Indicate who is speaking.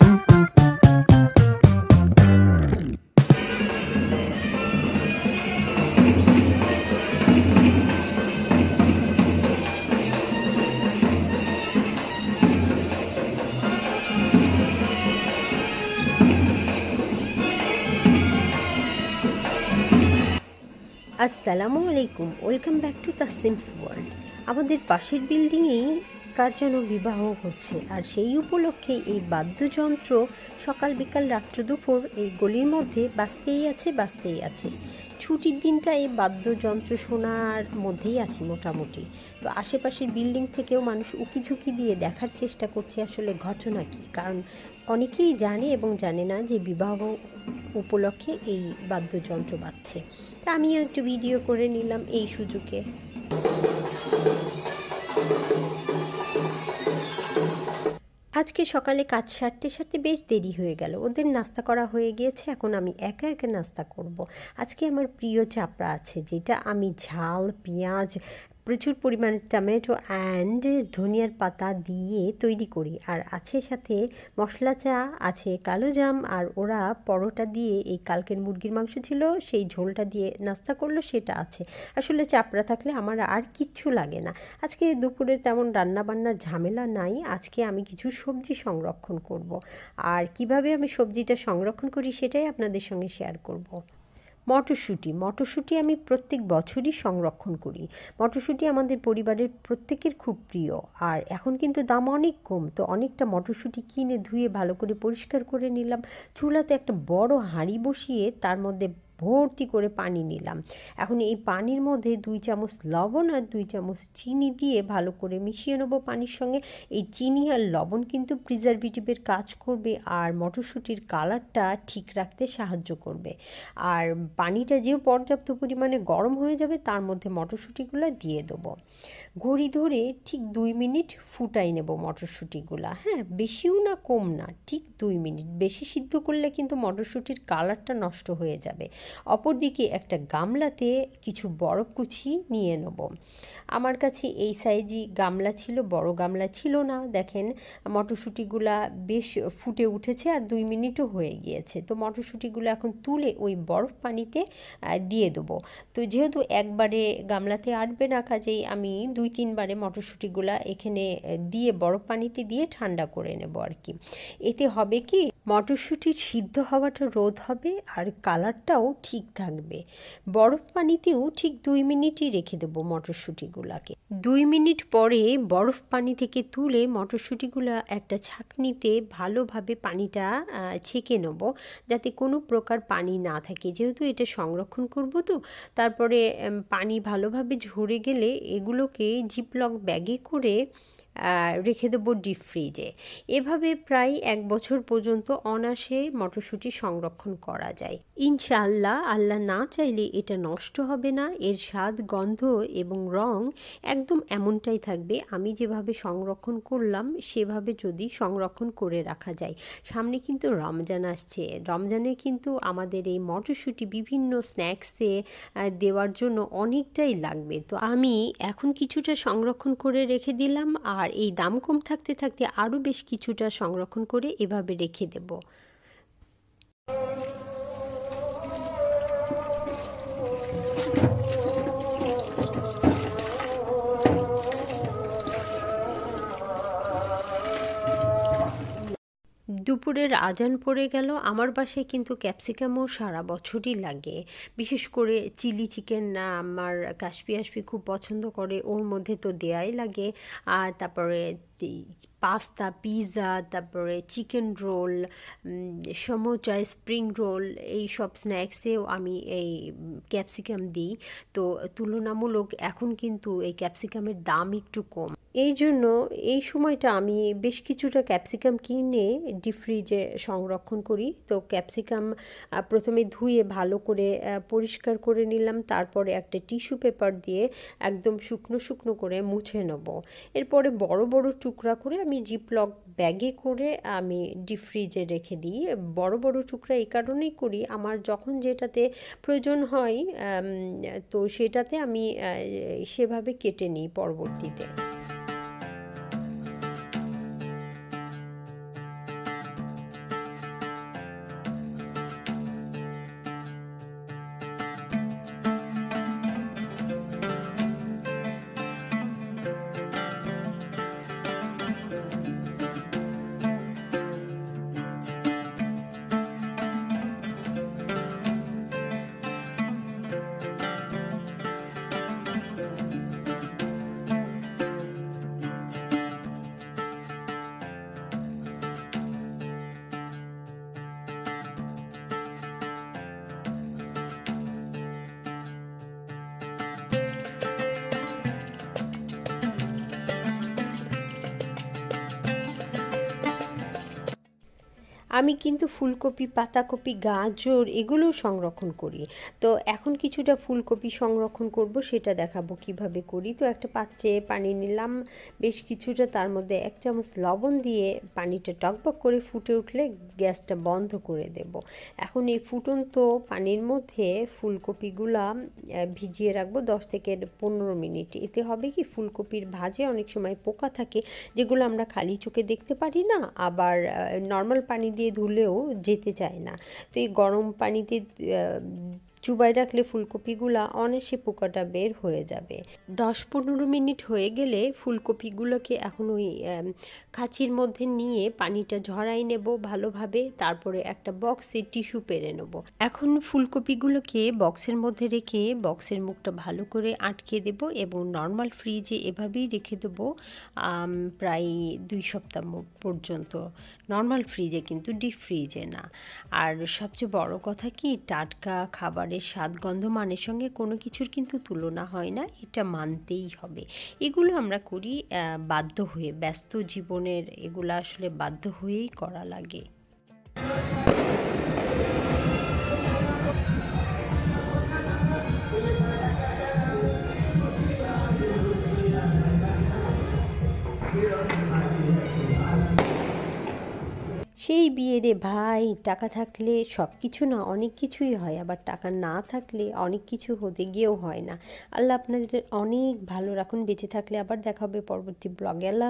Speaker 1: আসসালামু আলাইকুম, welcome back to Tasnim's world. আমাদের পাশের বিল্ডিংয়েই কার যেন বিবাহ হচ্ছে, আর সেই উপলক্ষে এই বাদ্যযন্ত্র সকাল বিকাল রাত্র দুপুর এই গলির মধ্যে বাজতেই আছে। ছুটির দিনটা এই বাদ্যযন্ত্র শোনার মধ্যেই আছি মোটামুটি। তো আশেপাশের বিল্ডিং থেকেও মানুষ উকিঝুঁকি দিয়ে দেখার চেষ্টা করছে আসলে ঘটনা কী, কারণ অনেকেই জানে এবং জানে না যে বিবাহ উপলক্ষে এই বাদ্যযন্ত্র বাজছে। তা আমিও একটু ভিডিও করে নিলাম এই সুযোগে। আজকে সকালে কাজ সারতে বেশ দেরি হয়ে গেল। ওদের নাস্তা করা হয়ে গিয়েছে, এখন আমি একা একা নাস্তা করব। আজকে আমার প্রিয় চাপড়া আছে, যেটা আমি ঝাল পেঁয়াজ প্রচুর পরিমাণে টমেটো অ্যান্ড ধনিয়ার পাতা দিয়ে তৈরি করি। আর আছে সাথে মশলা চা, আছে কালো জাম, আর ওরা পরোটা দিয়ে এই কালকের মুরগির মাংস ছিল সেই ঝোলটা দিয়ে নাস্তা করলো, সেটা আছে। আসলে চাপড়া থাকলে আমার আর কিচ্ছু লাগে না। আজকে দুপুরে তেমন রান্নাবান্নার ঝামেলা নাই। আজকে আমি কিছু সবজি সংরক্ষণ করব, আর কিভাবে আমি সবজিটা সংরক্ষণ করি সেটাই আপনাদের সঙ্গে শেয়ার করব। মটরশুঁটি আমি প্রত্যেক বছরই সংরক্ষণ করি। মটরশুঁটি আমাদের পরিবারের প্রত্যেকের খুব প্রিয়, আর এখন কিন্তু দাম অনেক কম। তো অনেকটা মটরশুঁটি কিনে ধুয়ে ভালো করে পরিষ্কার করে নিলাম। চুলাতে একটা বড় হাঁড়ি বসিয়ে তার মধ্যে ভর্তি করে পানি নিলাম। এখন এই পানির মধ্যে 2 চামচ লবণ আর 2 চামচ চিনি দিয়ে ভালো করে মিশিয়ে নেবো পানির সঙ্গে। এই চিনি আর লবণ কিন্তু প্রিজারভেটিভের কাজ করবে আর মটরশুঁটির কালারটা ঠিক রাখতে সাহায্য করবে। আর পানিটা যেও পর্যাপ্ত পরিমাণে গরম হয়ে যাবে তার মধ্যে মটরশুঁটিগুলো দিয়ে দেবো। ঘড়ি ধরে ঠিক 2 মিনিট ফুটাই নেব মটরশুঁটিগুলো। হ্যাঁ, বেশিও না কম না, ঠিক 2 মিনিট। বেশি সিদ্ধ করলে কিন্তু মটরশুঁটির কালারটা নষ্ট হয়ে যাবে। অপরদিকে একটা গামলাতে কিছু বরফ কুচি নিয়ে নেব। আমার কাছে এই সাইজই গামলা ছিল, বড় গামলা ছিল না। দেখেন মটরশুঁটিগুলা বেশ ফুটে উঠেছে আর 2 মিনিটও হয়ে গিয়েছে। তো মটরশুঁটিগুলো এখন তুলে ওই বরফ পানিতে দিয়ে দেবো। তো যেহেতু একবারে গামলাতে আটবে না, কাজেই আমি 2-3 বারে মটরশুঁটিগুলা এখানে দিয়ে বরফ পানিতে দিয়ে ঠান্ডা করে নেব আর কি। এতে হবে কি, মটরশুঁটির সিদ্ধ হওয়াটা রোধ হবে আর কালারটাও ঠিক থাকবে। বরফ পানিতেও ঠিক 2 মিনিটই রেখে দেবো মটরশুঁটিগুলাকে। 2 মিনিট পরে বরফ পানি থেকে তুলে মটরশুঁটিগুলো একটা ছাঁকনিতে ভালোভাবে পানিটা ছেঁকে নেব, যাতে কোনো প্রকার পানি না থাকে। যেহেতু এটা সংরক্ষণ করব, তো তারপরে পানি ভালোভাবে ঝরে গেলে এগুলোকে জিপলক ব্যাগে করে রেখে দেবো ডিপ ফ্রিজে। এভাবে প্রায় 1 বছর পর্যন্ত অনায়াসে মটরশুঁটি সংরক্ষণ করা যায় ইনশাআল্লাহ। আল্লাহ না চাইলে এটা নষ্ট হবে না। এর স্বাদ, গন্ধ এবং রং একদম এমনটাই থাকবে। আমি যেভাবে সংরক্ষণ করলাম সেভাবে যদি সংরক্ষণ করে রাখা যায়। সামনে কিন্তু রমজান আসছে। রমজানে কিন্তু আমাদের এই মটরশুঁটি বিভিন্ন স্ন্যাক্সে দেওয়ার জন্য অনেকটাই লাগবে। তো আমি এখন কিছুটা সংরক্ষণ করে রেখে দিলাম, আর এই দাম কম থাকতে থাকতে আরও বেশ কিছুটা সংরক্ষণ করে এভাবে রেখে দেব। দুপুরের আজান পড়ে গেল। আমার বাসায় কিন্তু ক্যাপসিকামও সারা বছরই লাগে। বিশেষ করে চিলি চিকেন আমার কাশপি খুব পছন্দ করে, ওর মধ্যে তো দেয়াই লাগে। আর তারপরে পাস্তা, পিৎজা, তারপরে chicken roll, samosa, spring roll, এই সব স্ন্যাক্সেও আমি এই ক্যাপসিকাম দিই। তো তুলনামূলক এখন কিন্তু এই ক্যাপসিকামের দাম একটু কম। এই জন্য এই সময়টা আমি বেশ কিছুটা ক্যাপসিকাম কিনে ডিপ ফ্রিজে সংরক্ষণ করি। তো ক্যাপসিকাম প্রথমে ধুয়ে ভালো করে পরিষ্কার করে নিলাম, তারপরে একটা টিস্যু পেপার দিয়ে একদম শুকনো করে মুছে নেব। এরপরে বড় বড় টুকরা করে আমি জিপলক ব্যাগে করে আমি ডিপ ফ্রিজে রেখে দিই। বড় বড় টুকরা এই কারণেই করি, আমার যখন যেটাতে প্রয়োজন হয় তো সেটাতে আমি সেভাবে কেটে নিই পরবর্তীতে। আমি কিন্তু ফুলকপি, পাতাকপি, গাজর এগুলোও সংরক্ষণ করি। তো এখন কিছুটা ফুলকপি সংরক্ষণ করব, সেটা দেখাবো কিভাবে করি। তো একটা পাত্রে পানি নিলাম বেশ কিছুটা, তার মধ্যে 1 চামচ লবণ দিয়ে পানিটা টকবক করে ফুটে উঠলে গ্যাসটা বন্ধ করে দেব। এখন এই ফুটন্ত পানির মধ্যে ফুলকপিগুলা ভিজিয়ে রাখবো 10 থেকে 15 মিনিট। এতে হবে কি, ফুলকপির ভাজে অনেক সময় পোকা থাকে যেগুলো আমরা খালি চোখে দেখতে পারি না, আবার নর্মাল পানি দিয়ে ধুলেও যেতে চায় না। তো এই গরম পানিতে চুবাই রাখলে ফুলকপিগুলা অনায়াসে পোকাটা বের হয়ে যাবে। 10-15 মিনিট হয়ে গেলে ফুলকপিগুলোকে এখন ওই কাঁচির মধ্যে নিয়ে পানিটা ঝরাই নেব ভালোভাবে, তারপরে একটা বক্সে টিস্যু পেরে নেব। এখন ফুলকপিগুলোকে বক্সের মধ্যে রেখে বক্সের মুখটা ভালো করে আটকে দেব এবং নর্মাল ফ্রিজে এভাবেই রেখে দেবো প্রায় 2 সপ্তাহ পর্যন্ত। নর্মাল ফ্রিজে, কিন্তু ডিপ ফ্রিজে না। আর সবচেয়ে বড় কথা কি, টাটকা খাবারের স্বাদ গন্ধ মানের সঙ্গে কোনো কিছুর কিন্তু তুলনা হয় না, এটা মানতেই হবে। এগুলো আমরা করি বাধ্য হয়ে, ব্যস্ত জীবনের এগুলো আসলে বাধ্য হয়েই করা লাগে। সেই বিয়ে রে ভাই, টাকা থাকলে সব কিছু না, অনেক কিছুই হয়, আবার টাকা না থাকলে অনেক কিছু হতে গিয়েও হয় না। আল্লাহ আপনাদের অনেক ভালো রাখুন, বেঁচে থাকলে আবার দেখা হবে পরবর্তী ব্লগে। আল্লাহ।